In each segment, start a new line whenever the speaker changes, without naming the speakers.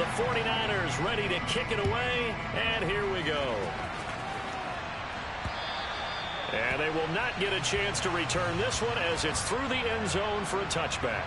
The 49ers ready to kick it away, and here we go. And they will not get a chance to return this one as it's through the end zone for a touchback.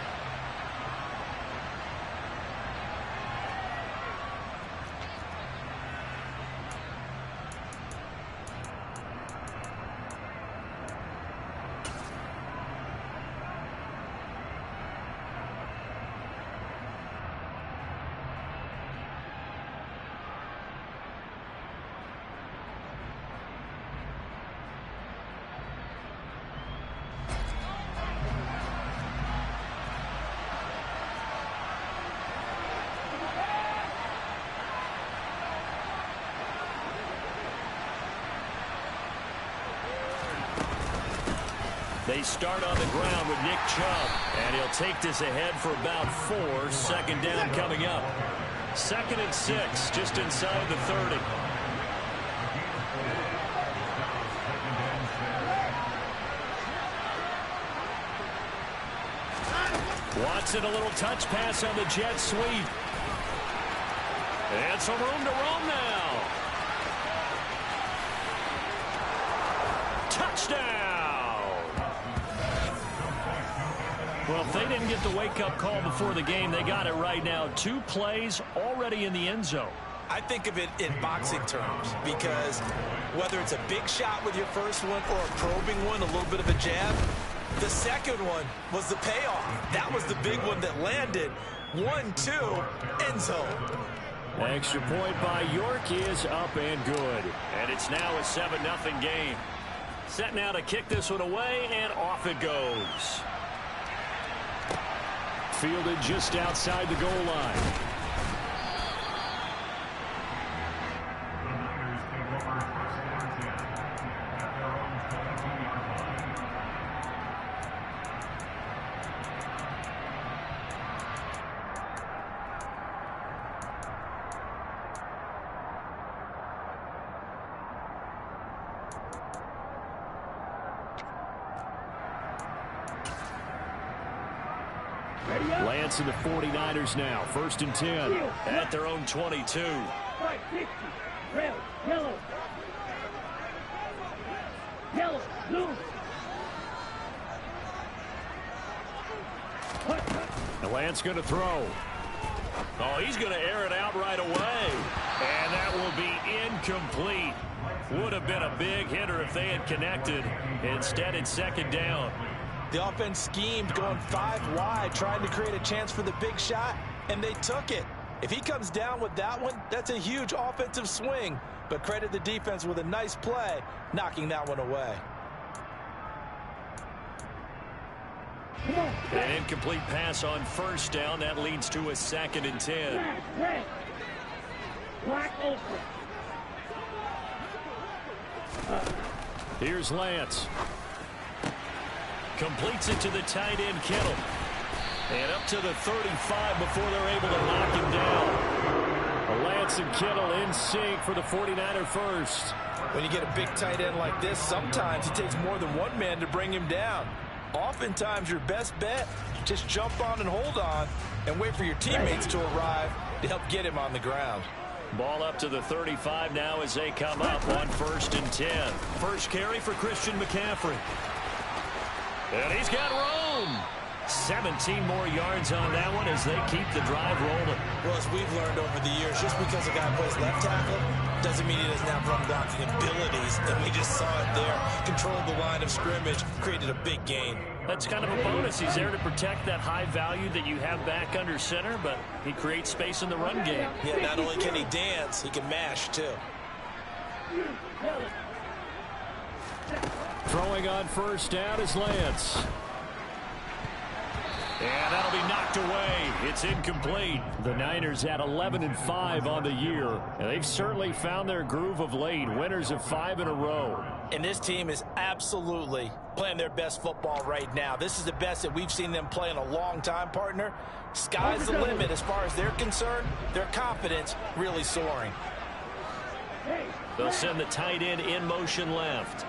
They start on the ground with Nick Chubb, and he'll take this ahead for about 4. Second down coming up. 2nd and 6, just inside the 30. Watson, a little touch pass on the jet sweep. And some room to roam now. Touchdown! Well, if they didn't get the wake-up call before the game, they got it right now. 2 plays already in the end zone.
I think of it in boxing terms because whether it's a big shot with your first one or a probing one, a little bit of a jab, the second one was the payoff. That was the big one that landed. 1-2, end zone.
Extra point by York is up and good. And it's now a 7-0 game. Set now to kick this one away, and off it goes. Fielded just outside the goal line. Lance and the 49ers now. 1st and 10 at their own 22.
Red, yellow. Yellow, blue.
And Lance going to throw. Oh, he's going to air it out right away. And that will be incomplete. Would have been a big hitter if they had connected. Instead, it's 2nd down.
The offense schemed going 5 wide, trying to create a chance for the big shot, and they took it. If he comes down with that one, that's a huge offensive swing. But credit the defense with a nice play, knocking that one away.
An incomplete pass on 1st down. That leads to a 2nd and 10.
Red. Black open.
Here's Lance. Completes it to the tight end, Kittle. And up to the 35 before they're able to knock him down. Lance and Kittle in sync for the 49er first.
When you get a big tight end like this, sometimes it takes more than one man to bring him down. Oftentimes, your best bet, just jump on and hold on and wait for your teammates to arrive to help get him on the ground.
Ball up to the 35 now as they come up on 1st and 10. First carry for Christian McCaffrey. And he's got room. 17 more yards on that one as they keep the drive rolling.
Well, as we've learned over the years, just because a guy plays left tackle doesn't mean he doesn't have run blocking abilities. And we just saw it there. Controlled the line of scrimmage, created a big gain.
That's kind of a bonus. He's there to protect that high value that you have back under center, but he creates space in the run game.
Yeah, not only can he dance, he can mash too.
Throwing on 1st down is Lance. And that'll be knocked away. It's incomplete. The Niners at 11-5 on the year. And they've certainly found their groove of late. Winners of 5 in a row.
And this team is absolutely playing their best football right now. This is the best that we've seen them play in a long time, partner. Sky's the limit as far as they're concerned. Their confidence really soaring.
They'll send the tight end in motion left.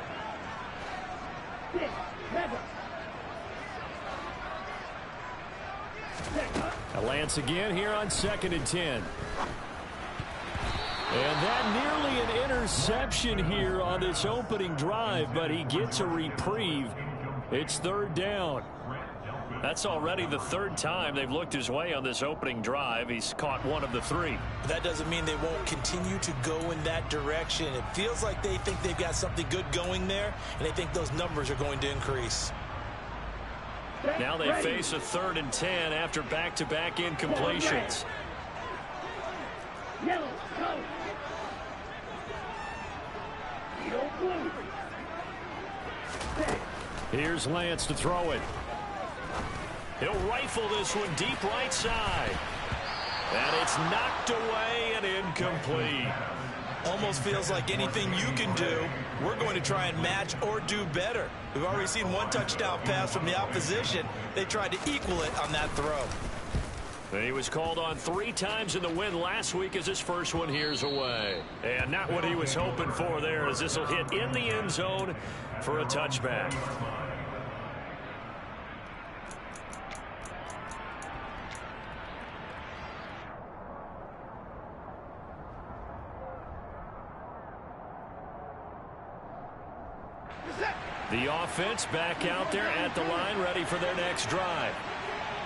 Lance again here on 2nd and 10. And that nearly an interception here on this opening drive, but he gets a reprieve. It's third down. That's already the third time they've looked his way on this opening drive. He's caught one of the three.
That doesn't mean they won't continue to go in that direction. It feels like they think they've got something good going there, and they think those numbers are going to increase.
Now they face a 3rd and 10 after back-to-back incompletions.
Yellow, go. Yellow, blue. Set.
Here's Lance to throw it. He'll rifle this one deep right side. And it's knocked away and incomplete.
Almost feels like anything you can do, we're going to try and match or do better. We've already seen one touchdown pass from the opposition. They tried to equal it on that throw.
He was called on 3 times in the win last week as his first one here's away. And not what he was hoping for there, as this will hit in the end zone for a touchback. The offense back out there at the line, ready for their next drive.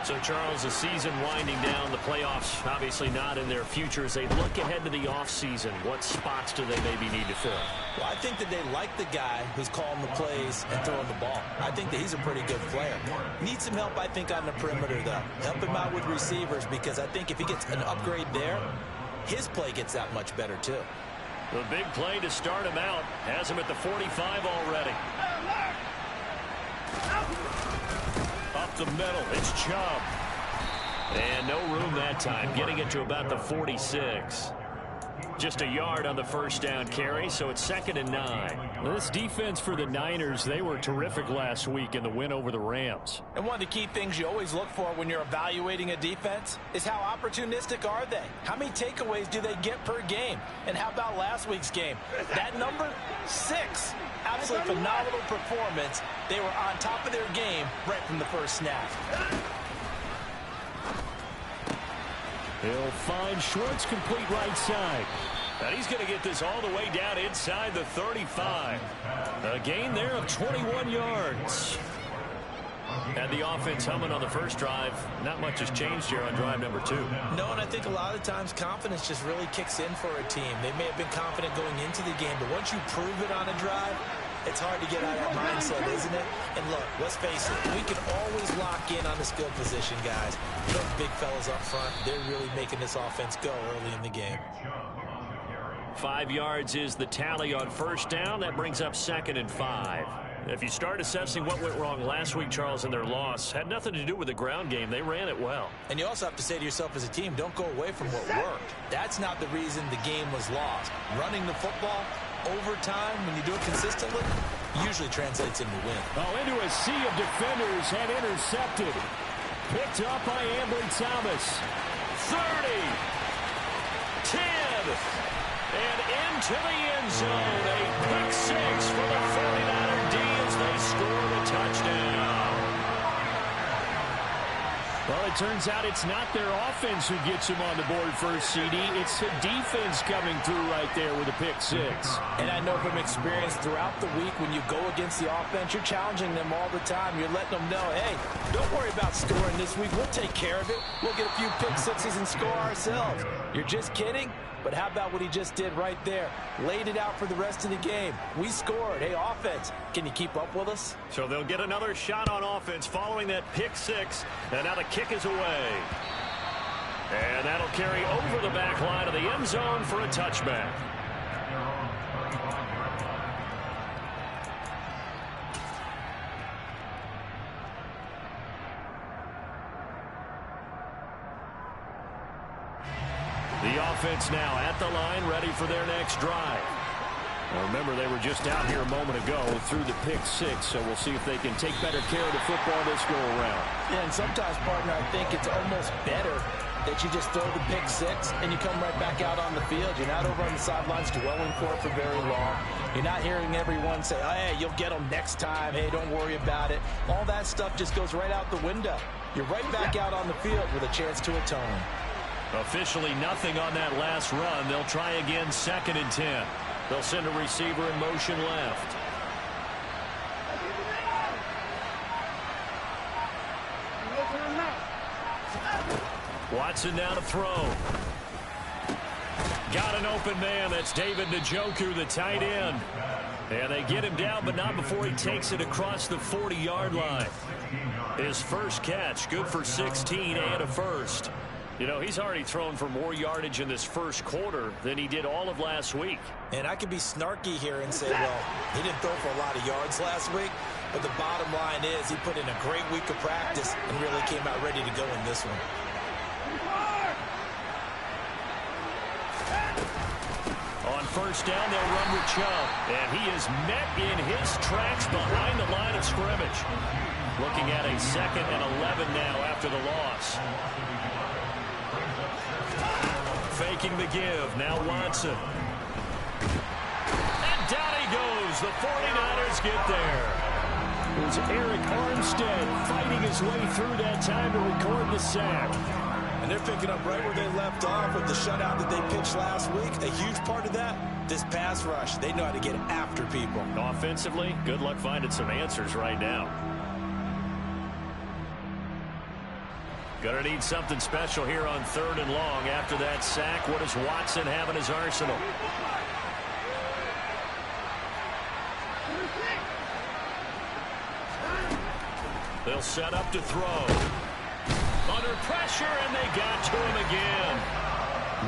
So, Charles, the season winding down, the playoffs obviously not in their future. As they look ahead to the offseason, what spots do they maybe need to fill?
Well, I think that they like the guy who's calling the plays and throwing the ball. I think that he's a pretty good player. Needs some help, I think, on the perimeter, though. Help him out with receivers, because I think if he gets an upgrade there, his play gets that much better, too.
The big play to start him out has him at the 45 already. Up the middle, it's Chubb. And no room that time, getting it to about the 46. Just a yard on the first down carry, so it's 2nd and 9. Well, this defense for the Niners, they were terrific last week in the win over the Rams.
And one of the key things you always look for when you're evaluating a defense is how opportunistic are they? How many takeaways do they get per game? And how about last week's game? That number, 6. Absolutely phenomenal performance. They were on top of their game right from the first snap.
He'll find Schwartz complete right side. And he's going to get this all the way down inside the 35. A gain there of 21 yards. And the offense humming on the first drive. Not much has changed here on drive number 2.
No, and I think a lot of times confidence just really kicks in for a team. They may have been confident going into the game, but once you prove it on a drive, it's hard to get out of that mindset, isn't it? And look, let's face it, we can always lock in on the skill position, guys. Those big fellas up front, they're really making this offense go early in the game.
5 yards is the tally on first down. That brings up 2nd and 5. If you start assessing what went wrong last week, Charles, in their loss, had nothing to do with the ground game. They ran it well.
And you also have to say to yourself as a team, don't go away from what worked. That's not the reason the game was lost. Running the football over time, when you do it consistently, usually translates into win.
Oh, into a sea of defenders and intercepted. Picked up by Ambry Thomas. 30. 10. And into the end zone. A pick 6 for the 49er D as they score the touchdown. Well, it turns out it's not their offense who gets him on the board first, CD. It's the defense coming through right there with a pick 6.
And I know from experience throughout the week, when you go against the offense, you're challenging them all the time. You're letting them know, hey, don't worry about scoring this week. We'll take care of it. We'll get a few pick 6s and score ourselves. You're just kidding? But how about what he just did right there? Laid it out for the rest of the game. We scored. Hey, offense, can you keep up with us?
So they'll get another shot on offense following that pick 6. And now the kick is away. And that'll carry over the back line of the end zone for a touchback. The offense now at the line, ready for their next drive. Now remember, they were just out here a moment ago through the pick 6, so we'll see if they can take better care of the football this go around.
Yeah, and sometimes, partner, I think it's almost better that you just throw the pick 6 and you come right back out on the field. You're not over on the sidelines dwelling for it for very long. You're not hearing everyone say, oh, hey, you'll get them next time. Hey, don't worry about it. All that stuff just goes right out the window. You're right back out on the field with a chance to atone.
Officially nothing on that last run. They'll try again 2nd and 10. They'll send a receiver in motion left. Watson now to throw. Got an open man. That's David Njoku, the tight end. And they get him down, but not before he takes it across the 40-yard line. His first catch, good for 16 and a first. You know, he's already thrown for more yardage in this first quarter than he did all of last week.
And I could be snarky here and say, well, he didn't throw for a lot of yards last week, but the bottom line is he put in a great week of practice and really came out ready to go in this one.
On first down, they'll run with Chubb, and he is met in his tracks behind the line of scrimmage. Looking at a 2nd and 11 now after the loss. Faking the give. Now Watson. And down he goes. The 49ers get there. It was Eric Armstead fighting his way through that time to record the sack.
And they're picking up right where they left off with the shutout that they pitched last week. A huge part of that, this pass rush. They know how to get after people.
Offensively, good luck finding some answers right now. Gonna need something special here on 3rd and long after that sack. What does Watson have in his arsenal? They'll set up to throw. Under pressure, and they got to him again.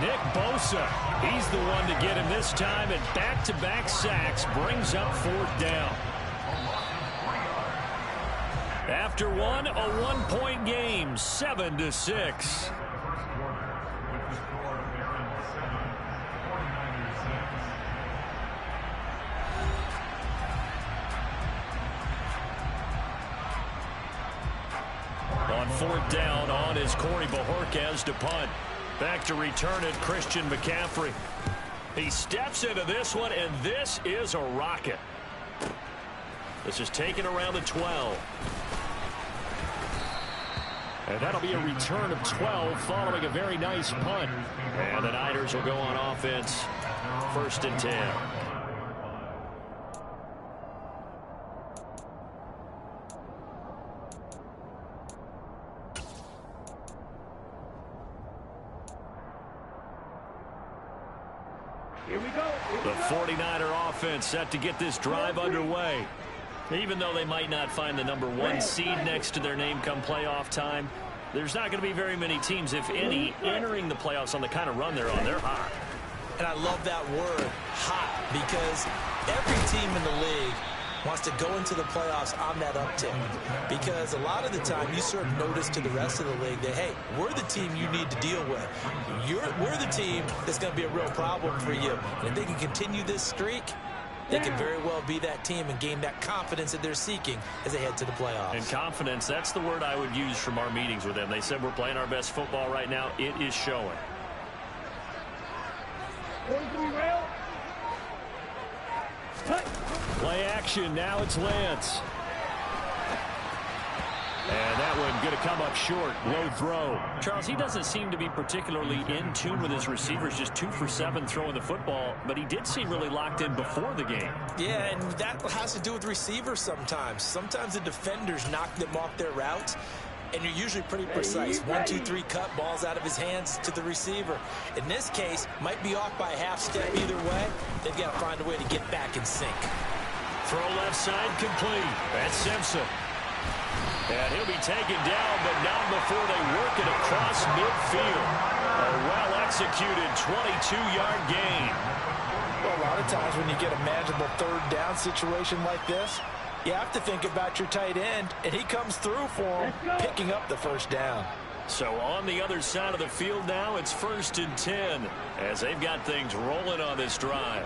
Nick Bosa, he's the one to get him this time, and back-to-back sacks brings up 4th down. After one, a 1-point game, 7-6. On 4th down, on is Corey Bojorquez to punt. Back to return it, Christian McCaffrey. He steps into this one, and this is a rocket. This is taken around the 12. And that'll be a return of 12 following a very nice punt. And the Niners will go on offense. 1st and 10.
Here we go.
The 49er offense set to get this drive underway. Even though they might not find the #1 seed next to their name come playoff time, there's not going to be very many teams, if any, entering the playoffs on the kind of run they're on. They're hot.
And I love that word, hot, because every team in the league wants to go into the playoffs on that uptick. Because a lot of the time you serve notice to the rest of the league that, hey, we're the team you need to deal with. We're the team that's going to be a real problem for you. And if they can continue this streak, they can very well be that team and gain that confidence that they're seeking as they head to the playoffs.
And confidence, that's the word I would use from our meetings with them. They said we're playing our best football right now. It is showing. Play action. Now it's Lance. And that one going to come up short. Low throw. Charles, he doesn't seem to be particularly in tune with his receivers. Just 2 for 7 throwing the football. But he did seem really locked in before the game.
Yeah, and that has to do with receivers sometimes. Sometimes the defenders knock them off their routes. And you're usually pretty precise. 1, 2, 3 cut, balls out of his hands to the receiver. In this case, might be off by a half step either way. They've got to find a way to get back in sync.
Throw left side complete. That's Simpson. And he'll be taken down, but not before they work it across midfield. A well-executed 22-yard gain.
Well, a lot of times when you get a manageable 3rd down situation like this, you have to think about your tight end, and he comes through for him, picking up the 1st down.
So on the other side of the field now, it's 1st and 10 as they've got things rolling on this drive.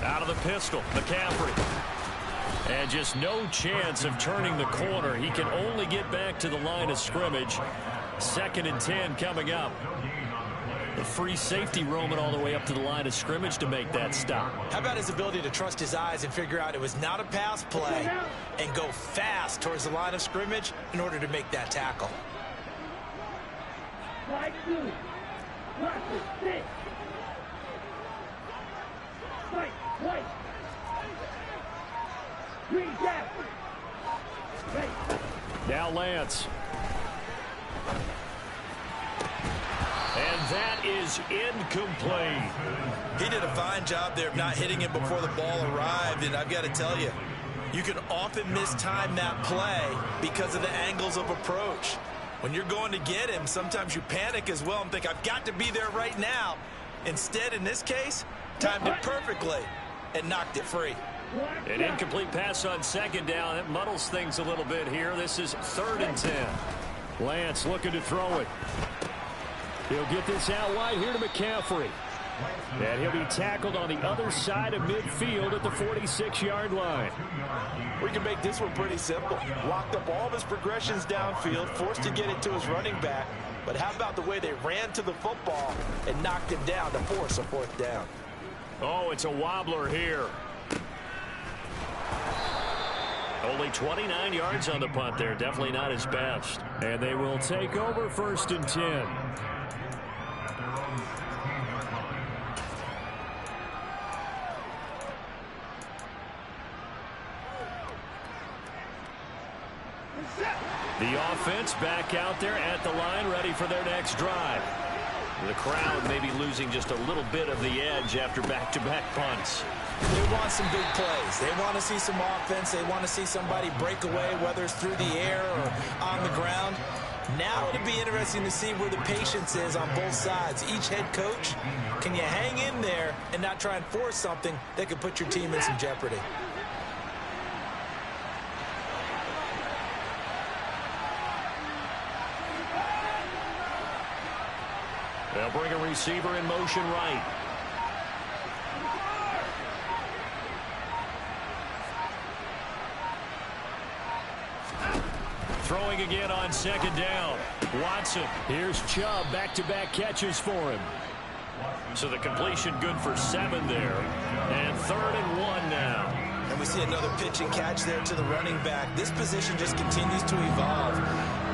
Out of the pistol, McCaffrey. And just no chance of turning the corner. He can only get back to the line of scrimmage. 2nd and 10 coming up. The free safety roaming all the way up to the line of scrimmage to make that stop.
How about his ability to trust his eyes and figure out it was not a pass play and go fast towards the line of scrimmage in order to make that tackle?
Slide 2. Watch it. Sit. Fight. White. Green gap. Right.
Now Lance. And that is incomplete.
He did a fine job there of not hitting him before the ball arrived, and I've got to tell you, you can often mistime that play because of the angles of approach. When you're going to get him, sometimes you panic as well and think, I've got to be there right now. Instead, in this case, timed it perfectly and knocked it free.
An incomplete pass on second down. It muddles things a little bit here. This is 3rd and 10. Lance looking to throw it. He'll get this out wide here to McCaffrey. And he'll be tackled on the other side of midfield at the 46-yard line.
We can make this one pretty simple. Locked up all of his progressions downfield, forced to get it to his running back. But how about the way they ran to the football and knocked him down to force a 4th down?
Oh, it's a wobbler here. Only 29 yards on the punt there. Definitely not his best. And they will take over 1st and 10. The offense back out there at the line, ready for their next drive. The crowd may be losing just a little bit of the edge after back-to-back punts.
They want some big plays. They want to see some offense. They want to see somebody break away, whether it's through the air or on the ground. Now it'll be interesting to see where the patience is on both sides. Each head coach, can you hang in there and not try and force something that could put your team in some jeopardy?
They'll bring a receiver in motion right. Throwing again on 2nd down. Watson. Here's Chubb. Back-to-back catches for him. So the completion good for 7 there. And 3rd and 1 now.
And we see another pitch and catch there to the running back. This position just continues to evolve.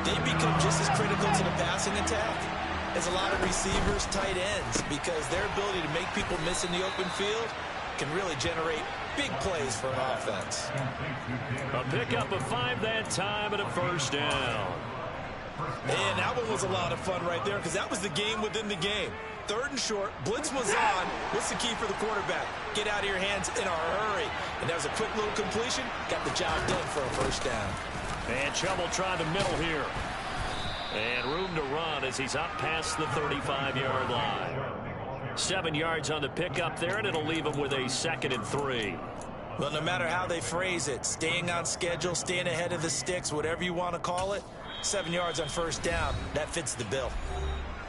They become just as critical to the passing attack as a lot of receivers, tight ends, because their ability to make people miss in the open field can really generate big plays for an offense.
A pickup of 5 that time and a 1st down.
And that one was a lot of fun right there because that was the game within the game. 3rd and short, blitz was on. What's the key for the quarterback? Get out of your hands in a hurry. And that was a quick little completion. Got the job done for a 1st down.
And Chubb will try the middle here. And room to run as he's up past the 35-yard line. 7 yards on the pickup there, and it'll leave him with a 2nd and 3.
Well, no matter how they phrase it, staying on schedule, staying ahead of the sticks, whatever you want to call it, 7 yards on 1st down, that fits the bill.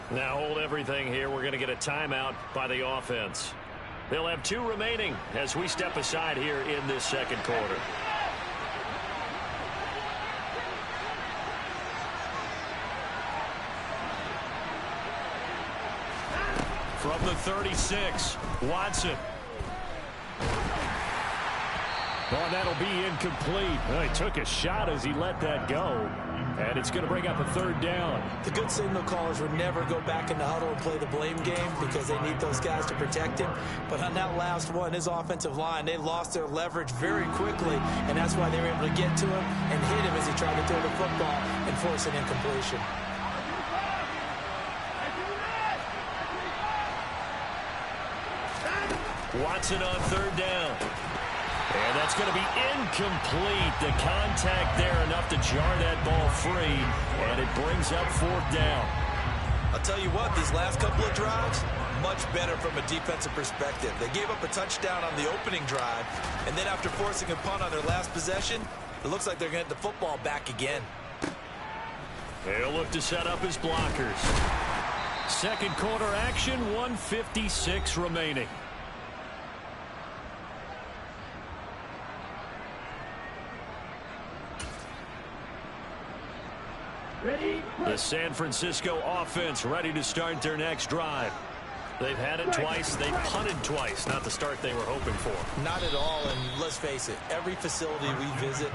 Now hold everything here. We're going to get a timeout by the offense. They'll have 2 remaining as we step aside here in this 2nd quarter. From the 36, Watson. Oh, that'll be incomplete. Well, he took a shot as he let that go. And it's going to bring up a 3rd down.
The good signal callers would never go back in the huddle and play the blame game because they need those guys to protect him. But on that last one, his offensive line, they lost their leverage very quickly, and that's why they were able to get to him and hit him as he tried to throw the football and force an incompletion.
Watson on 3rd down. And that's going to be incomplete. The contact there enough to jar that ball free. And it brings up 4th down.
I'll tell you what, these last couple of drives, much better from a defensive perspective. They gave up a touchdown on the opening drive. And then after forcing a punt on their last possession, it looks like they're going to get the football back again.
They'll look to set up his blockers. 2nd quarter action, 1:56 remaining.
Ready?
The San Francisco offense ready to start their next drive. They've had it twice. They've punted twice. Not the start they were hoping for.
Not at all, and let's face it, every facility we visit,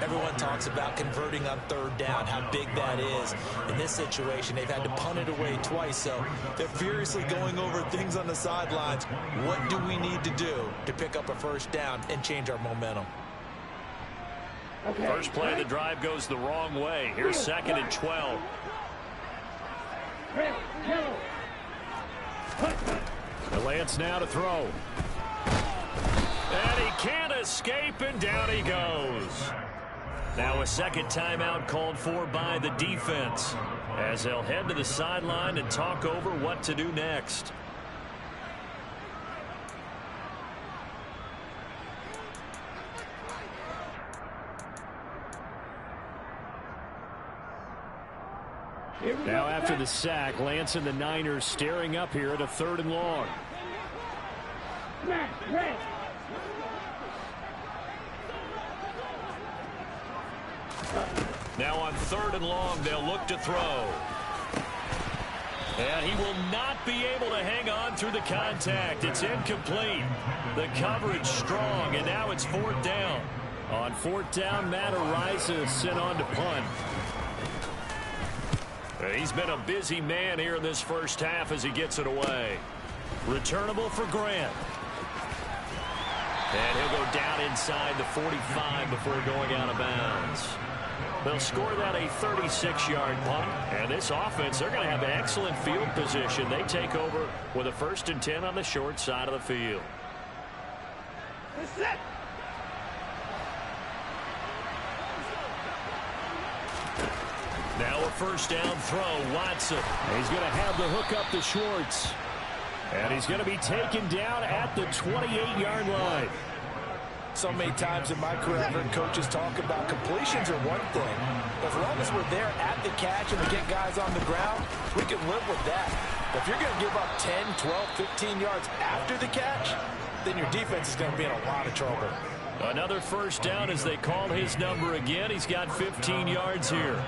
everyone talks about converting on third down, how big that is. In this situation, they've had to punt it away twice, so they're furiously going over things on the sidelines. What do we need to do to pick up a first down and change our momentum?
First play of the drive goes the wrong way. Here's 2nd and 12. Lance now to throw. And he can't escape, and down he goes. Now a second timeout called for by the defense as they'll head to the sideline and talk over what to do next. Now after the sack, Lance and the Niners staring up here at a 3rd and long. Now on 3rd and long, they'll look to throw. And he will not be able to hang on through the contact. It's incomplete. The coverage strong, and now it's 4th down. On 4th down, Matt Araiza sent on to punt. He's been a busy man here in this first half as he gets it away. Returnable for Grant. And he'll go down inside the 45 before going out of bounds. They'll score that a 36-yard punt. And this offense, they're going to have excellent field position. They take over with a 1st and 10 on the short side of the field. Now a 1st down throw, Watson. He's going to have the hook up to Schwartz. And he's going to be taken down at the 28-yard line.
So many times in my career, I've heard coaches talk about completions are one thing. But as long as we're there at the catch and we get guys on the ground, we can live with that. But if you're going to give up 10, 12, 15 yards after the catch, then your defense is going to be in a lot of trouble.
Another 1st down as they call his number again. He's got 15 yards here.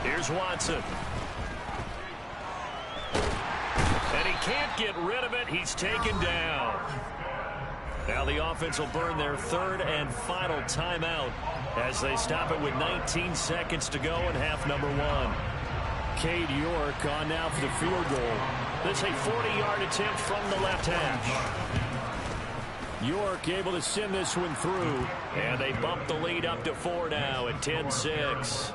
Here's Watson. And he can't get rid of it. He's taken down. Now the offense will burn their 3rd and final timeout as they stop it with 19 seconds to go in half number 1. Cade York on now for the field goal. This is a 40-yard attempt from the left hash. York able to send this one through. And they bump the lead up to 4 now at 10-6.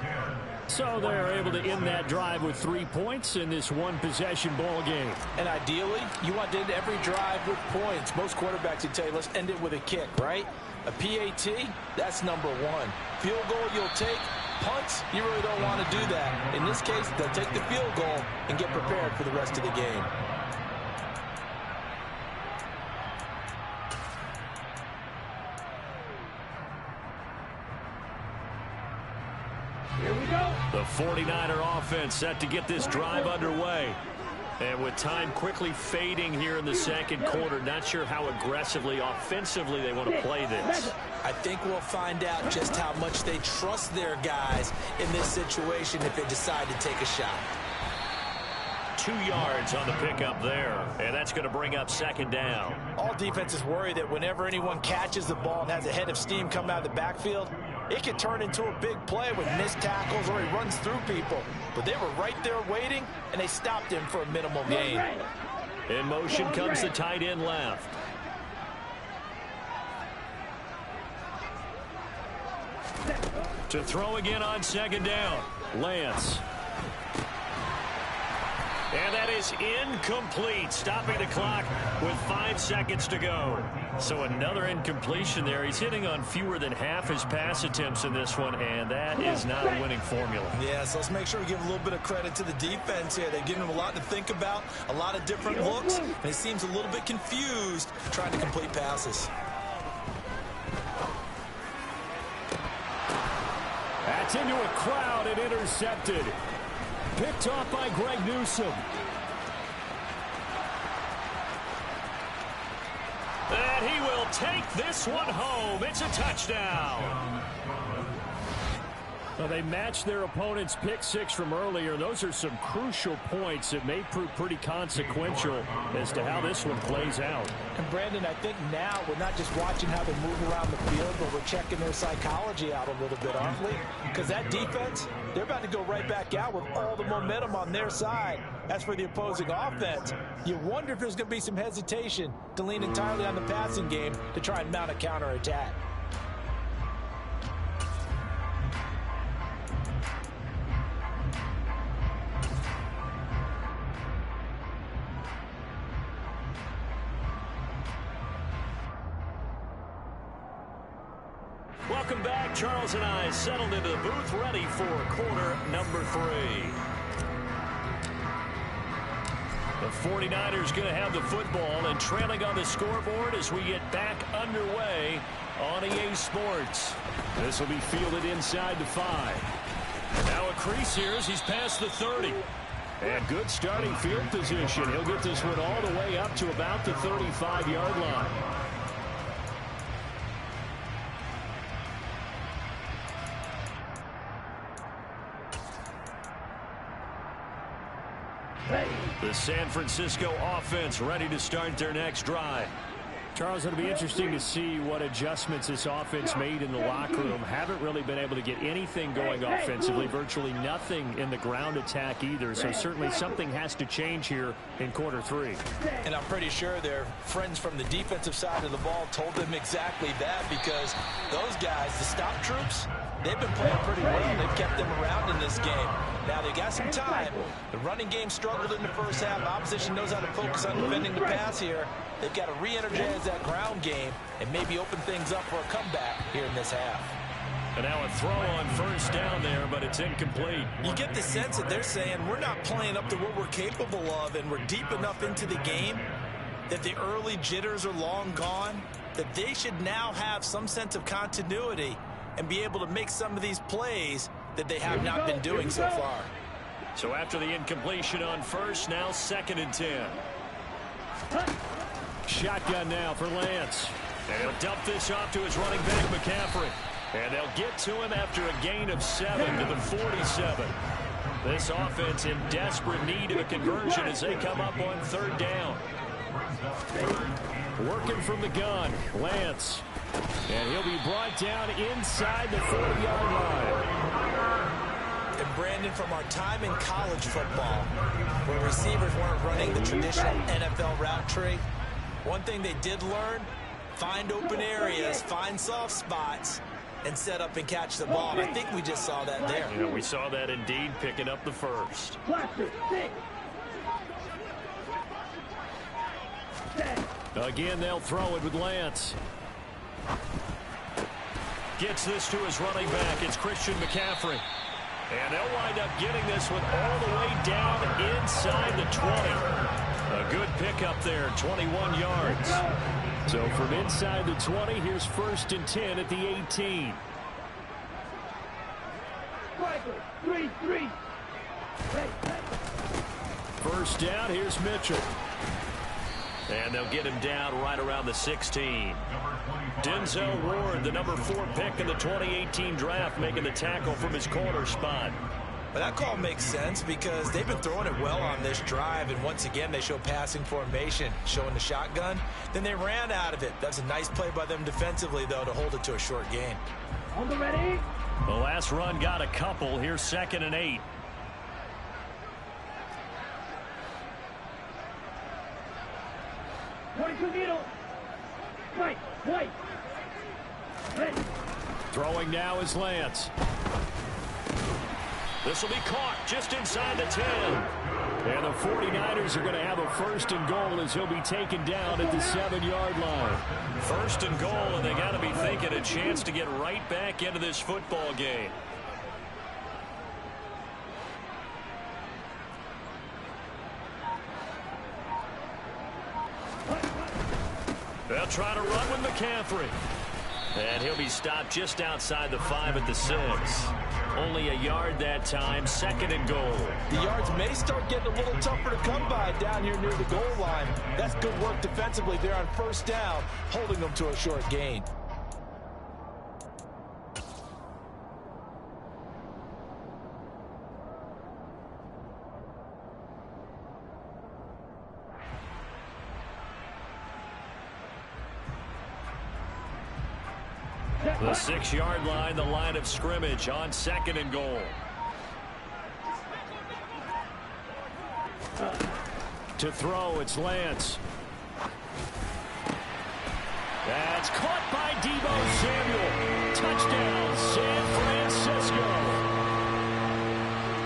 So they're able to end that drive with 3 points in this one-possession ball game.
And ideally, you want to end every drive with points. Most quarterbacks would tell you, let's end it with a kick, right? A PAT, that's number 1. Field goal you'll take. Punts, you really don't want to do that. In this case, they'll take the field goal and get prepared for the rest of the game.
Here we go.
The 49er offense set to get this drive underway. And with time quickly fading here in the second quarter, not sure how aggressively, offensively they want to play this.
I think we'll find out just how much they trust their guys in this situation if they decide to take a shot.
2 yards on the pickup there, and that's going to bring up 2nd down.
All defenses worry that whenever anyone catches the ball and has a head of steam come out of the backfield, it can turn into a big play with missed tackles or he runs through people. But they were right there waiting, and they stopped him for a minimal gain.
In motion comes the tight end left. To throw again on 2nd down, Lance. And that is incomplete, stopping the clock with 5 seconds to go. So another incompletion there. He's hitting on fewer than half his pass attempts in this one, and that is not a winning formula.
Yeah, so let's make sure we give a little bit of credit to the defense here. They've given him a lot to think about, a lot of different looks, and he seems a little bit confused trying to complete passes.
That's into a crowd and intercepted. Picked off by Greg Newsome. And he will take this one home. It's a touchdown. Well, they matched their opponent's pick six from earlier. Those are some crucial points that may prove pretty consequential as to how this one plays out.
And, Brandon, I think now we're not just watching how they move around the field, but we're checking their psychology out a little bit, aren't we? Because that defense, they're about to go right back out with all the momentum on their side. As for the opposing offense, you wonder if there's going to be some hesitation to lean entirely on the passing game to try and mount a counterattack.
Welcome back. Charles and I settled into the booth, ready for quarter number 3. The 49ers going to have the football and trailing on the scoreboard as we get back underway on EA Sports. This will be fielded inside the 5. Now a crease here as he's past the 30. And good starting field position. He'll get this one all the way up to about the 35-yard line. The San Francisco offense ready to start their next drive. Charles, it'll be interesting to see what adjustments this offense made in the locker room. Haven't really been able to get anything going offensively, virtually nothing in the ground attack either. So certainly something has to change here in quarter 3.
And I'm pretty sure their friends from the defensive side of the ball told them exactly that, because those guys, the stop troops, they've been playing pretty well. They've kept them around in this game. Now they got some time. The running game struggled in the first half. Opposition knows how to focus on defending the pass here. They've got to re-energize that ground game and maybe open things up for a comeback here in this half.
And now a throw on first down there, but it's incomplete.
You get the sense that they're saying we're not playing up to what we're capable of, and we're deep enough into the game that the early jitters are long gone, that they should now have some sense of continuity and be able to make some of these plays that they have not been doing so far.
So after the incompletion on first, now 2nd and 10. Shotgun now for Lance. And he'll dump this off to his running back, McCaffrey. And they'll get to him after a gain of 7 to the 47. This offense in desperate need of a conversion as they come up on 3rd down. Working from the gun, Lance. And he'll be brought down inside the 40-yard line.
And Brandon, from our time in college football, where receivers weren't running the traditional NFL route tree, one thing they did learn, find open areas, find soft spots, and set up and catch the ball. And I think we just saw that there.
Yeah, we saw that indeed, picking up the first. Again, they'll throw it with Lance. Gets this to his running back. It's Christian McCaffrey. And they'll wind up getting this one all the way down inside the 20. A good pickup there, 21 yards. So from inside the 20, here's 1st and 10 at the 18.
3-3.
First down, here's Mitchell. And they'll get him down right around the 16. Denzel Ward, the number 4 pick in the 2018 draft, making the tackle from his corner spot.
But that call makes sense because they've been throwing it well on this drive, and once again they show passing formation, showing the shotgun. Then they ran out of it. That's a nice play by them defensively, though, to hold it to a short gain.
On the ready.
The last run got a couple. Here's 2nd and 8.
White.
Throwing now is Lance. This will be caught just inside the 10. And the 49ers are going to have a 1st and goal as he'll be taken down at the 7-yard line. 1st and goal, and they got to be thinking a chance to get right back into this football game. They'll try to run with McCaffrey. And he'll be stopped just outside the 5 at the 6. Only a yard that time, 2nd and goal.
The yards may start getting a little tougher to come by down here near the goal line. That's good work defensively there on 1st down, holding them to a short gain.
The 6-yard line, the line of scrimmage on 2nd and goal. To throw, it's Lance. That's caught by Deebo Samuel. Touchdown, San Francisco.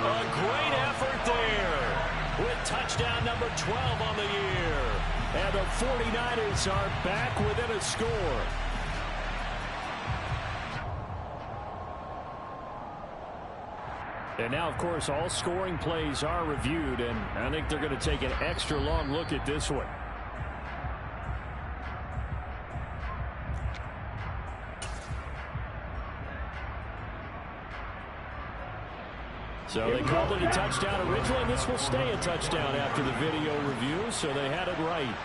A great effort there with touchdown number 12 on the year. And the 49ers are back within a score. And now, of course, all scoring plays are reviewed, and I think they're going to take an extra long look at this one. So they called it a touchdown originally. This will stay a touchdown after the video review, so they had it right.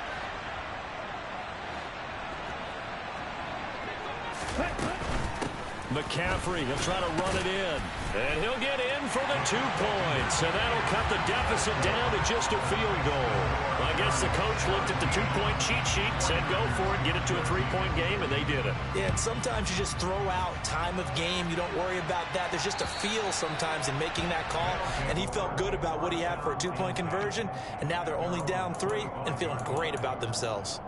McCaffrey, he'll try to run it in. And he'll get in for the 2 points. And that'll cut the deficit down to just a field goal. I guess the coach looked at the 2-point cheat sheet, said go for it, get it to a 3-point game, and they did it.
Yeah, and sometimes you just throw out time of game. You don't worry about that. There's just a feel sometimes in making that call. And he felt good about what he had for a 2-point conversion. And now they're only down 3 and feeling great about themselves.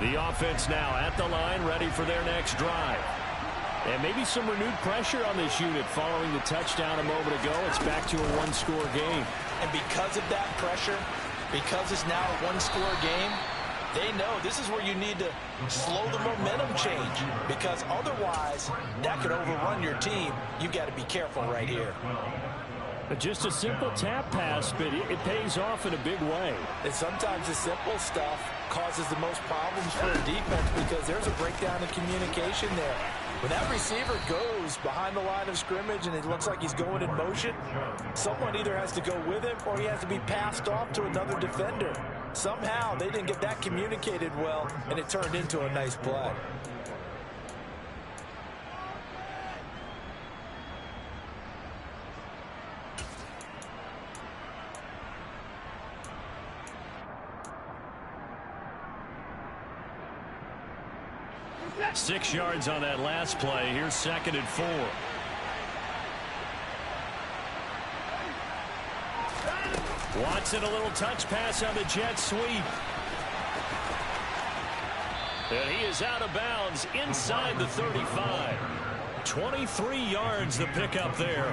The offense now at the line, ready for their next drive. And maybe some renewed pressure on this unit following the touchdown a moment ago. It's back to a 1-score game.
And because of that pressure, because it's now a 1-score game, they know this is where you need to slow the momentum change. Because otherwise, that could overrun your team. You've got to be careful right here.
Just a simple tap pass, but it pays off in a big way.
And sometimes the simple stuff causes the most problems for a defense because there's a breakdown in communication there. When that receiver goes behind the line of scrimmage and it looks like he's going in motion, someone either has to go with him or he has to be passed off to another defender. Somehow they didn't get that communicated well, and it turned into a nice play.
Six yards on that last play. Here's 2nd and 4. Watson, a little touch pass on the jet sweep. And he is out of bounds inside the 35. 23 yards the pickup there.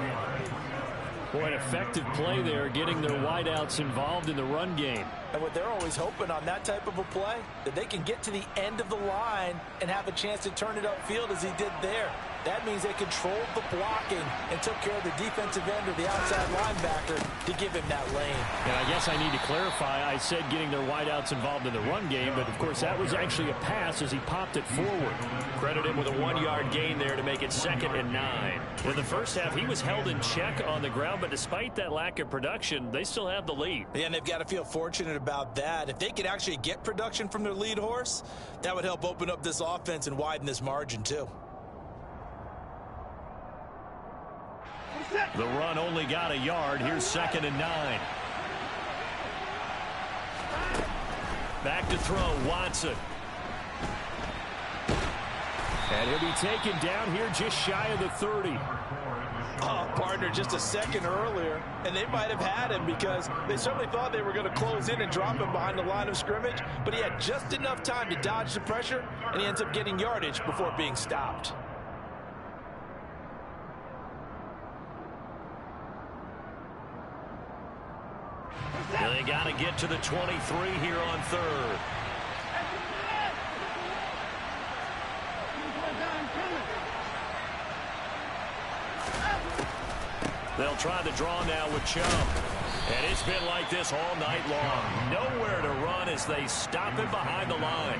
Boy, an effective play there, getting their wideouts involved in the run game.
And what they're always hoping on that type of a play, that they can get to the end of the line and have a chance to turn it upfield as he did there. That means they controlled the blocking and took care of the defensive end or the outside linebacker to give him that lane.
And I guess I need to clarify, I said getting their wideouts involved in the run game, but of course that was actually a pass as he popped it forward. Credit him with a 1-yard gain there to make it 2nd and 9. In the first half, he was held in check on the ground, but despite that lack of production, they still have the lead.
Yeah, and they've got to feel fortunate about that. If they could actually get production from their lead horse, that would help open up this offense and widen this margin too.
The run only got a yard. Here's 2nd and 9. Back to throw, Watson. And he'll be taken down here just shy of the 30.
Oh, partner, just a second earlier, and they might have had him because they certainly thought they were going to close in and drop him behind the line of scrimmage, but he had just enough time to dodge the pressure, and he ends up getting yardage before being stopped.
They got to get to the 23 here on 3rd. They'll try the draw now with Chubb. And it's been like this all night long. Nowhere to run as they stop him behind the line.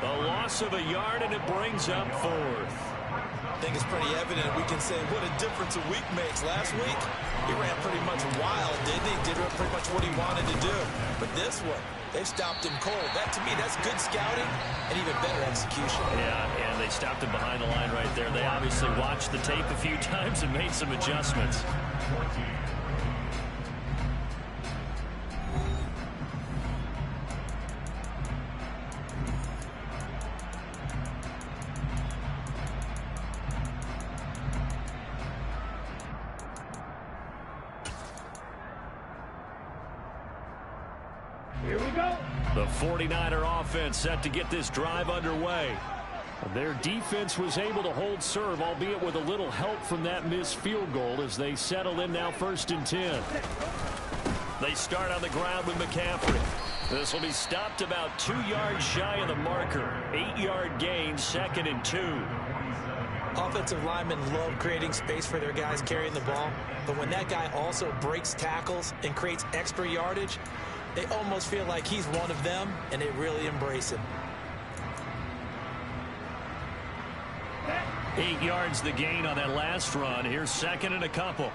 A loss of a yard, and it brings up fourth.
I think it's pretty evident we can say what a difference a week makes. Last week, he ran pretty much wild, didn't he? Did pretty much what he wanted to do. But this one, they stopped him cold. That, to me, that's good scouting and even better execution.
Yeah, and they stopped him behind the line right there. They obviously watched the tape a few times and made some adjustments.
Here we go.
The 49er offense set to get this drive underway. Their defense was able to hold serve, albeit with a little help from that missed field goal as they settle in now 1st and 10. They start on the ground with McCaffrey. This will be stopped about 2 yards shy of the marker. 8-yard gain, 2nd and 2.
Offensive linemen love creating space for their guys carrying the ball, but when that guy also breaks tackles and creates extra yardage, they almost feel like he's one of them, and they really embrace him.
8 yards the gain on that last run. Here's 2nd and a couple.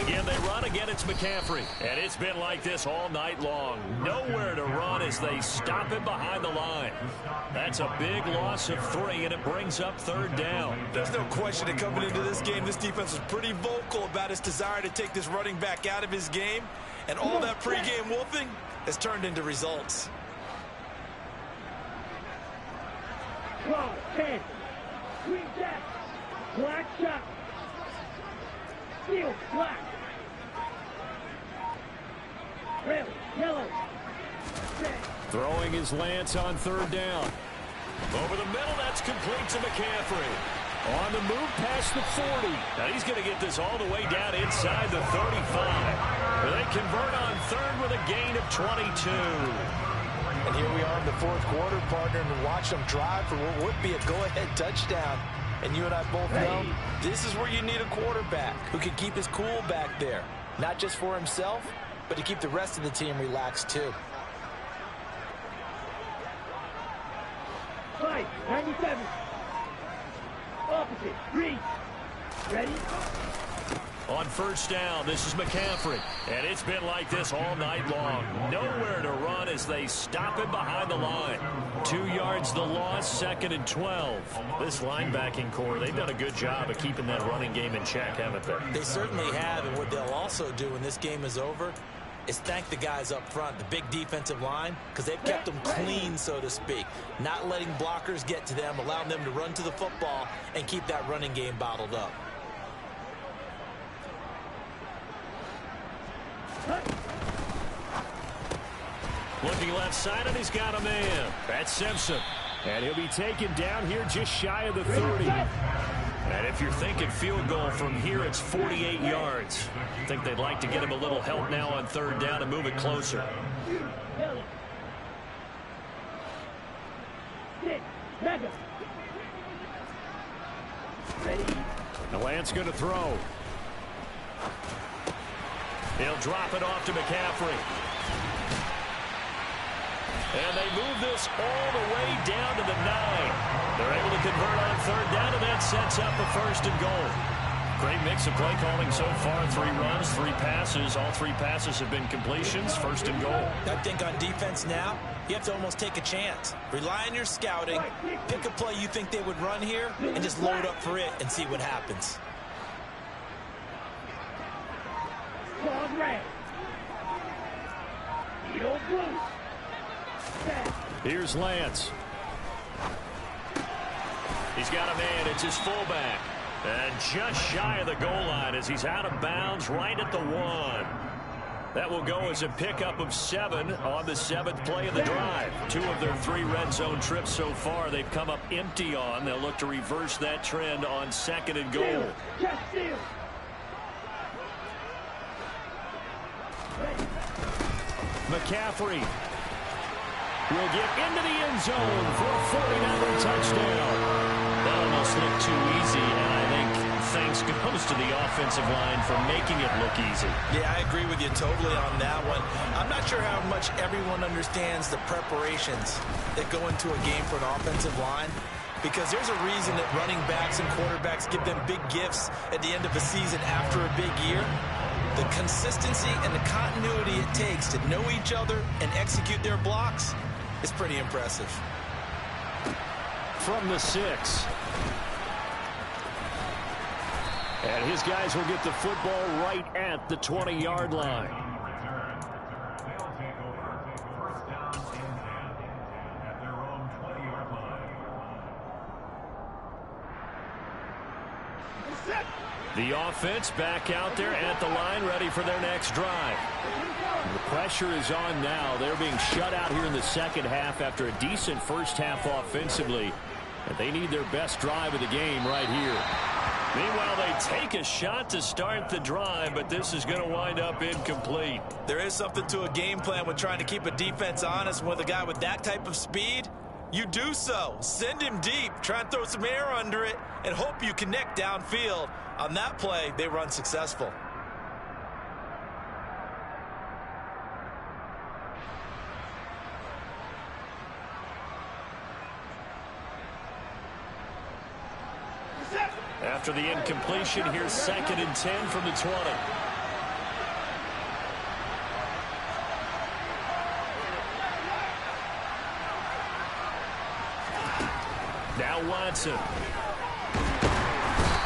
Again, they run. Again, it's McCaffrey. And it's been like this all night long. Nowhere to run as they stop him behind the line. That's a big loss of 3, and it brings up 3rd down.
There's no question that coming into this game, this defense was pretty vocal about its desire to take this running back out of his game. And all that pregame wolfing has turned into results.
12, 10. Green jack. Black shot. Steel, black. Red, yellow. Red.
Throwing his Lance on 3rd down. Over the middle, that's complete to McCaffrey. On the move past the 40. Now he's going to get this all the way down inside the 35. They convert on 3rd with a gain of 22.
And here we are in the 4th quarter, partner, and watch them drive for what would be a go-ahead touchdown. And you and I both know this is where you need a quarterback who can keep his cool back there. Not just for himself, but to keep the rest of the team relaxed too.
5, 97. Opposite, 3. Ready?
On 1st down, this is McCaffrey. And it's been like this all night long. Nowhere to run as they stop him behind the line. 2 yards the loss, 2nd and 12. This linebacking core, they've done a good job of keeping that running game in check, haven't they?
They certainly have, and what they'll also do when this game is over is thank the guys up front, the big defensive line, because they've kept them clean, so to speak. Not letting blockers get to them, allowing them to run to the football and keep that running game bottled up.
Looking left side, and he's got a man. That's Simpson. And he'll be taken down here just shy of the 30. And if you're thinking field goal from here, it's 48 yards. I think they'd like to get him a little help now on 3rd down and move it closer. The Lance going to throw. He'll drop it off to McCaffrey. And they move this all the way down to the 9. They're able to convert on 3rd down, and that sets up a 1st and goal. Great mix of play calling so far. 3 runs, 3 passes. All 3 passes have been completions. 1st and goal.
I think on defense now, you have to almost take a chance. Rely on your scouting. Pick a play you think they would run here, and just load up for it and see what happens.
Claude red. Eagle blue.
Here's Lance. He's got a man. It's his fullback. And just shy of the goal line as he's out of bounds right at the 1. That will go as a pickup of 7 on the 7th play of the drive. 2 of their 3 red zone trips so far they've come up empty on. They'll look to reverse that trend on 2nd and goal.
Just steal.
McCaffrey. will get into the end zone for a 49er touchdown. That almost looked too easy, and I think thanks goes to the offensive line for making it look easy.
Yeah, I agree with you totally on that one. I'm not sure how much everyone understands the preparations that go into a game for an offensive line, because there's a reason that running backs and quarterbacks give them big gifts at the end of a season after a big year. The consistency and the continuity it takes to know each other and execute their blocks is pretty impressive.
From the 6. And his guys will get the football right at the 20-yard line. The offense back out there at the line, ready for their next drive. The pressure is on now. They're being shut out here in the second half after a decent first half offensively. And they need their best drive of the game right here. Meanwhile, they take a shot to start the drive, but this is going to wind up incomplete.
There is something to a game plan with trying to keep a defense honest. With a guy with that type of speed, you do so. Send him deep, try and throw some air under it, and hope you connect downfield. On that play, they run successful.
After the incompletion, here's 2nd and 10 from the 20. Now Watson.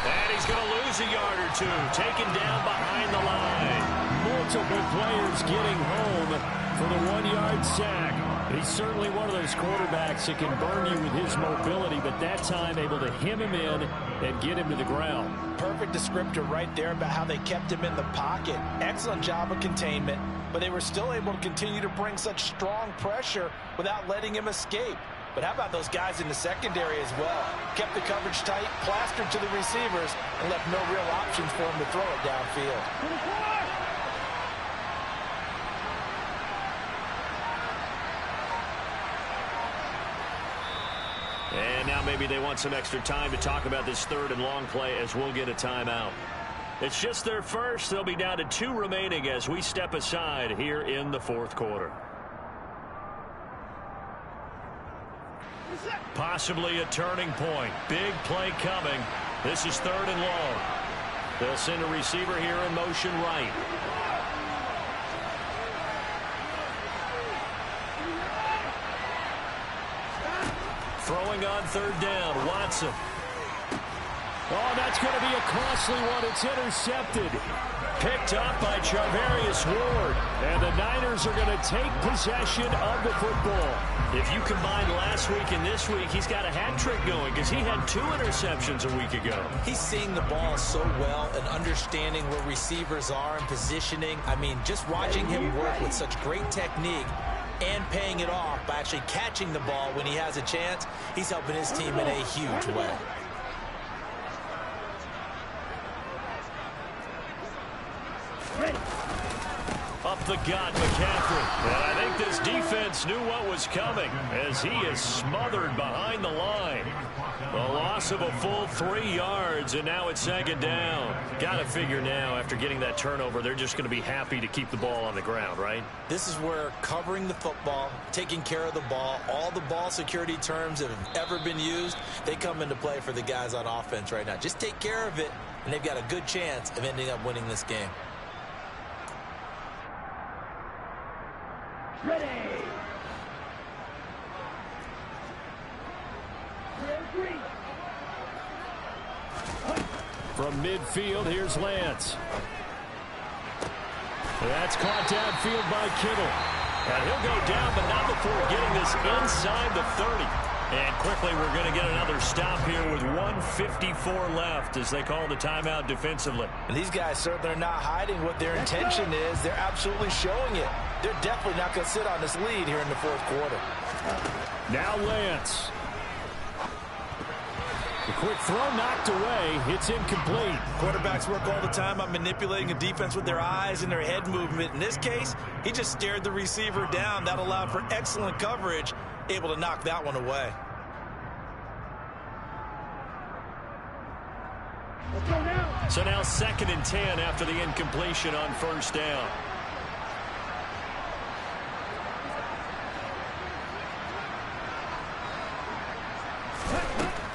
And he's going to lose a yard or two. Taken down behind the line. Multiple players getting home for the 1-yard sack. He's certainly one of those quarterbacks that can burn you with his mobility, but that time able to hem him in and get him to the ground.
Perfect descriptor right there about how they kept him in the pocket. Excellent job of containment, but they were still able to continue to bring such strong pressure without letting him escape. But how about those guys in the secondary as well? Kept the coverage tight, plastered to the receivers, and left no real options for him to throw it downfield.
And now maybe they want some extra time to talk about this 3rd and long play as we'll get a timeout. It's just their first. They'll be down to 2 remaining as we step aside here in the 4th quarter. Possibly a turning point. Big play coming. This is 3rd and long. They'll send a receiver here in motion right. Throwing on 3rd down, Watson. Oh, that's going to be a costly one. It's intercepted. Picked up by Charvarius Ward. And the Niners are going to take possession of the football. If you combine last week and this week, he's got a hat trick going because he had 2 interceptions a week ago.
He's seeing the ball so well and understanding where receivers are and positioning. I mean, just watching him work with such great technique and paying it off by actually catching the ball when he has a chance, he's helping his team in a huge way.
Up the gut, McCaffrey. And I think this defense knew what was coming as he is smothered behind the line. A loss of a full 3 yards, and now it's 2nd down. Got to figure now, after getting that turnover, they're just going to be happy to keep the ball on the ground, right?
This is where covering the football, taking care of the ball, all the ball security terms that have ever been used, they come into play for the guys on offense right now. Just take care of it, and they've got a good chance of ending up winning this game.
Ready.
From midfield, here's Lance. That's caught downfield by Kittle. And he'll go down, but not before getting this inside the 30. And quickly, we're going to get another stop here with 1:54 left as they call the timeout defensively.
And these guys certainly are not hiding what their intention is. They're absolutely showing it. They're definitely not going to sit on this lead here in the 4th quarter.
Now Lance. The quick throw knocked away. It's incomplete.
Quarterbacks work all the time on manipulating a defense with their eyes and their head movement. In this case, he just stared the receiver down. That allowed for excellent coverage, able to knock that one away.
Let's go now.
So now 2nd and 10 after the incompletion on first down.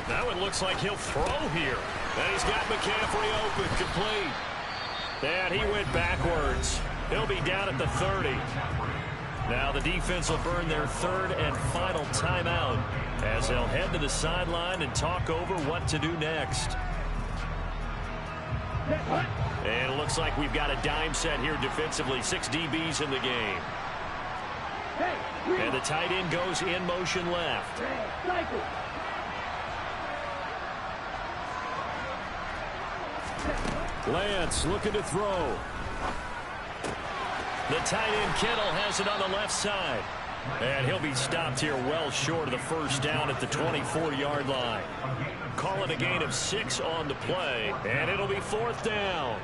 Now it looks like he'll throw here. And he's got McCaffrey open, complete. And he went backwards. He'll be down at the 30. Now the defense will burn their 3rd and final timeout as they'll head to the sideline and talk over what to do next. And it looks like we've got a dime set here defensively. 6 DBs in the game. And the tight end goes in motion left.
Cycle.
Lance looking to throw. The tight end Kittle has it on the left side. And he'll be stopped here well short of the first down at the 24-yard line. Call it a gain of 6 on the play. And it'll be 4th down.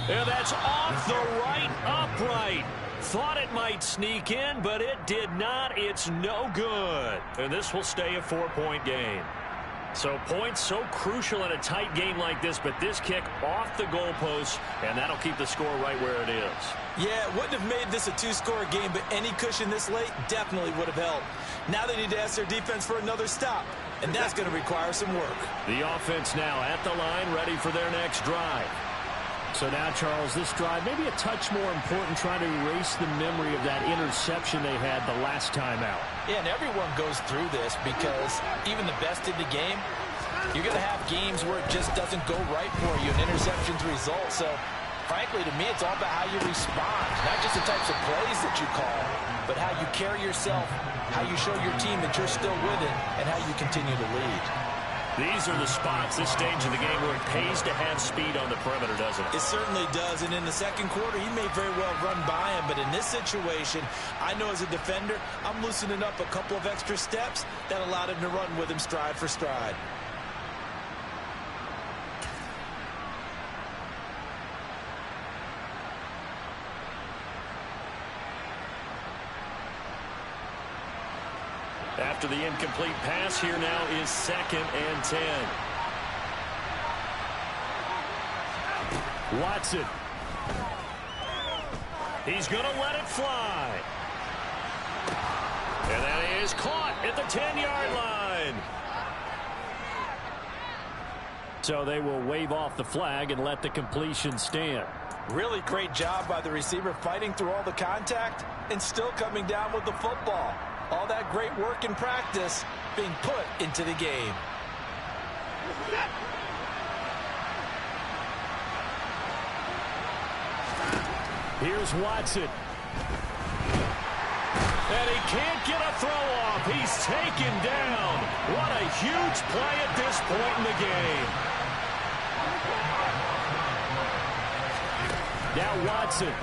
And that's off the right upright. Thought it might sneak in, but it did not. It's no good. And this will stay a 4-point game. So points so crucial in a tight game like this, but this kick off the goalpost, and that'll keep the score right where it is.
Yeah, it wouldn't have made this a 2-score game, but any cushion this late definitely would have helped. Now they need to ask their defense for another stop, and that's going to require some work.
The offense now at the line, ready for their next drive. So now, Charles, this drive maybe a touch more important, trying to erase the memory of that interception they had the last time out.
Yeah, and everyone goes through this because even the best in the game, you're going to have games where it just doesn't go right for you, and interceptions result. So, frankly, to me, it's all about how you respond, not just the types of plays that you call, but how you carry yourself, how you show your team that you're still with it, and how you continue to lead.
These are the spots, this stage of the game, where it pays to have speed on the perimeter, doesn't it?
It certainly does, and in the second quarter, he may very well run by him, but in this situation, I know as a defender, I'm loosening up a couple of extra steps that allowed him to run with him stride for stride.
After the incomplete pass, here now is 2nd and 10. Watson. He's going to let it fly. And that is caught at the 10-yard line. So they will wave off the flag and let the completion stand.
Really great job by the receiver fighting through all the contact and still coming down with the football. All that great work in practice being put into the game.
Here's Watson. And he can't get a throw off. He's taken down. What a huge play at this point in the game. Now Watson.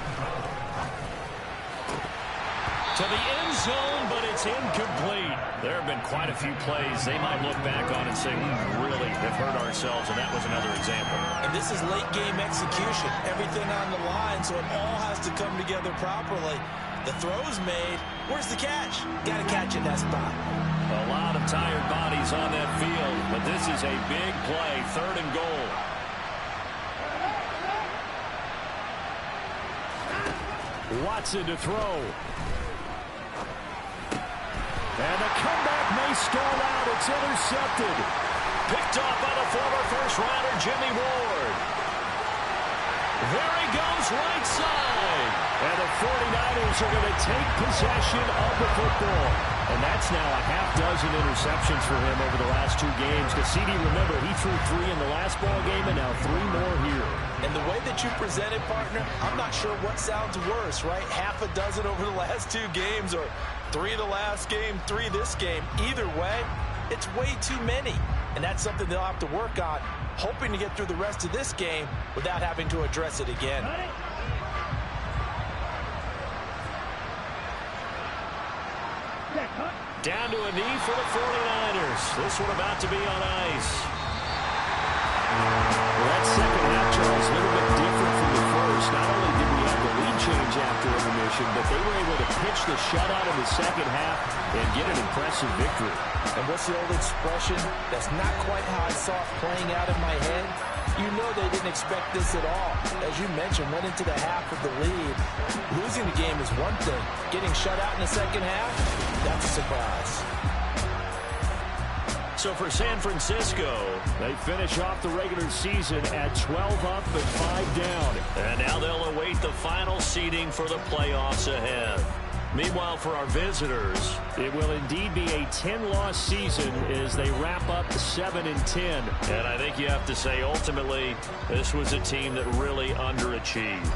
To the end zone, but it's incomplete. There have been quite a few plays they might look back on and say, we really have hurt ourselves, and that was another example.
And this is late game execution. Everything on the line, so it all has to come together properly. The throw's made. Where's the catch? Got to catch in that spot.
A lot of tired bodies on that field, but this is a big play, 3rd and goal. Watson to throw. And the comeback may stall out. It's intercepted. Picked off by the former first-rounder, Jimmy Ward. There he goes, right side. And the 49ers are going to take possession of the football. And that's now a half dozen interceptions for him over the last 2 games. Because CD, remember, he threw 3 in the last ball game and now 3 more here.
And the way that you present it, partner, I'm not sure what sounds worse, right? Half a dozen over the last 2 games or 3 the last game, 3 this game. Either way, it's way too many. And that's something they'll have to work on, hoping to get through the rest of this game without having to address it again.
Down to a knee for the 49ers. This one about to be on ice. Well, that second half, Charles, a little bit different from the first. Not only did we have the lead change after intermission, but they were able to pitch the shutout in the second half and get an impressive victory.
And what's the old expression? That's not quite how I saw it playing out in my head. You know they didn't expect this at all. As you mentioned, went into the half with the lead. Losing the game is one thing. Getting shut out in the second half, that's a surprise.
So for San Francisco, they finish off the regular season at 12 up and 5 down. And now they'll await the final seeding for the playoffs ahead. Meanwhile, for our visitors, it will indeed be a 10-loss season as they wrap up 7-10. And I think you have to say, ultimately, this was a team that really underachieved.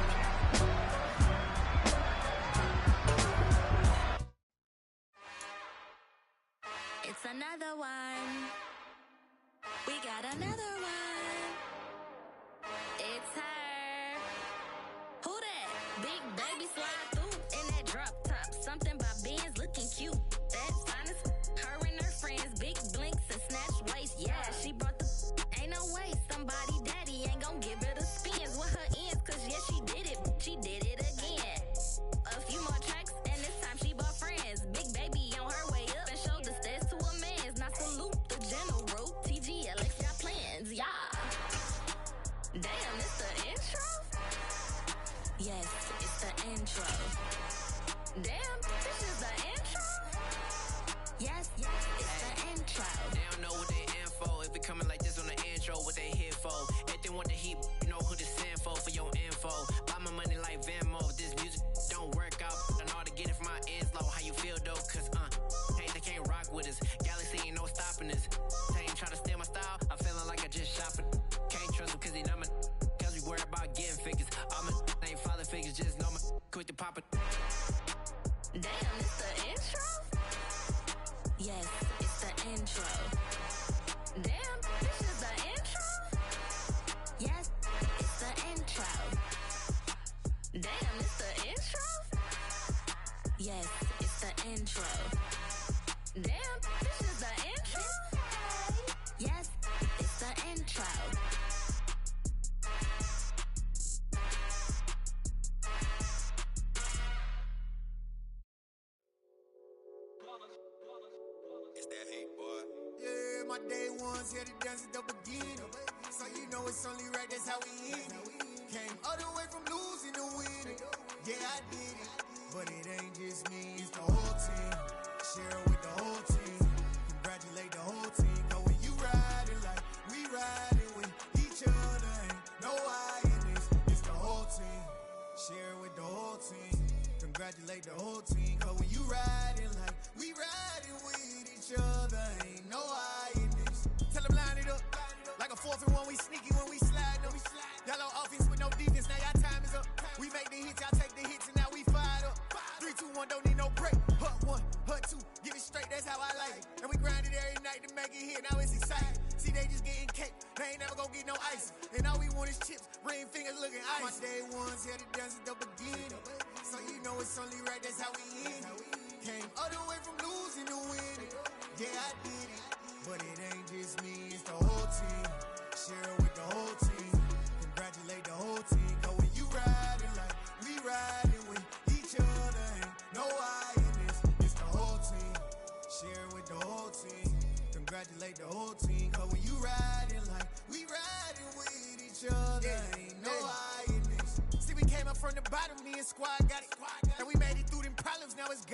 It's another one. We got another one. It's her. Who that? Big baby slide through in that drop top. Something by Benz looking cute. That's honest. Her and her friends, big blinks and snatch waist. Yeah, she brought the. Ain't no way somebody daddy ain't gon' give her the spins with her ends. Cause yeah, she did it. She did it again. A few more tracks and this time she bought friends. Big baby on her way up and showed the stairs to a man's. Now salute the general. TGLX got plans, yeah. Damn, it's the intro? Yes, it's the intro. Damn, this is the intro? Yes, it's the intro.
They don't know what they in for. If it coming like this on the intro, what they here for? If they want the heat, you know who to send for your info. Buy my money like Venmo. If this music don't work out, I know how to get it from my ends low. How you feel though? Cause hey, they can't rock with us. Galaxy ain't no stopping us. They ain't try to steal my style. I'm feeling like I just shop it. Can't trust them cause they not my. Cause we worry about getting figures. All my ain't father figures, just know my quick to pop it.
Damn, it's the intro? Yes, it's the intro. Damn, this is the intro? Yes, it's the intro. Damn, it's the intro? Yes, it's the intro. Damn, this is the intro? Yes, it's the intro.
It's that hate, boy.
Yeah, my day ones here to dance at the beginning. So you know it's only right, that's how we end it. Came all the way from losing to winning. Yeah, I did it. But it ain't just me, it's the whole team. Share it with the whole team. Congratulate the whole team. Cause when you riding like we riding with each other, ain't no I in this. It's the whole team. Share it with the whole team. Congratulate the whole team. Cause when you riding like we riding with each other, ain't no I in this. Tell them line it up. Like a 4th and 1, we sneaky when we slide them. Yellow offense with no defense, now y'all time is up. We make the hits, y'all take the hits, and now we fired up. 3, 2, 1, don't need no break. Hut 1, hut 2, give it straight, that's how I like it. And we grind it every night to make it hit, now it's exciting. See, they just getting cake, they ain't never gonna get no ice. And all we want is chips, ring fingers looking ice. My day ones here to dance at the beginning. So you know it's only right, that's how we end it. Came all the way from losing to winning. Yeah, I did it. But it ain't just me, it's the whole team. Share it with the whole team. Congratulate the whole team. Cause when you riding like we riding with each other, ain't no I in this. It's the whole team. Share it with the whole team. Congratulate the whole team. Cause when you riding like we riding with each other, ain't no I in this. See, we came up from the bottom, me and squad got it. And we made it through them problems, now it's got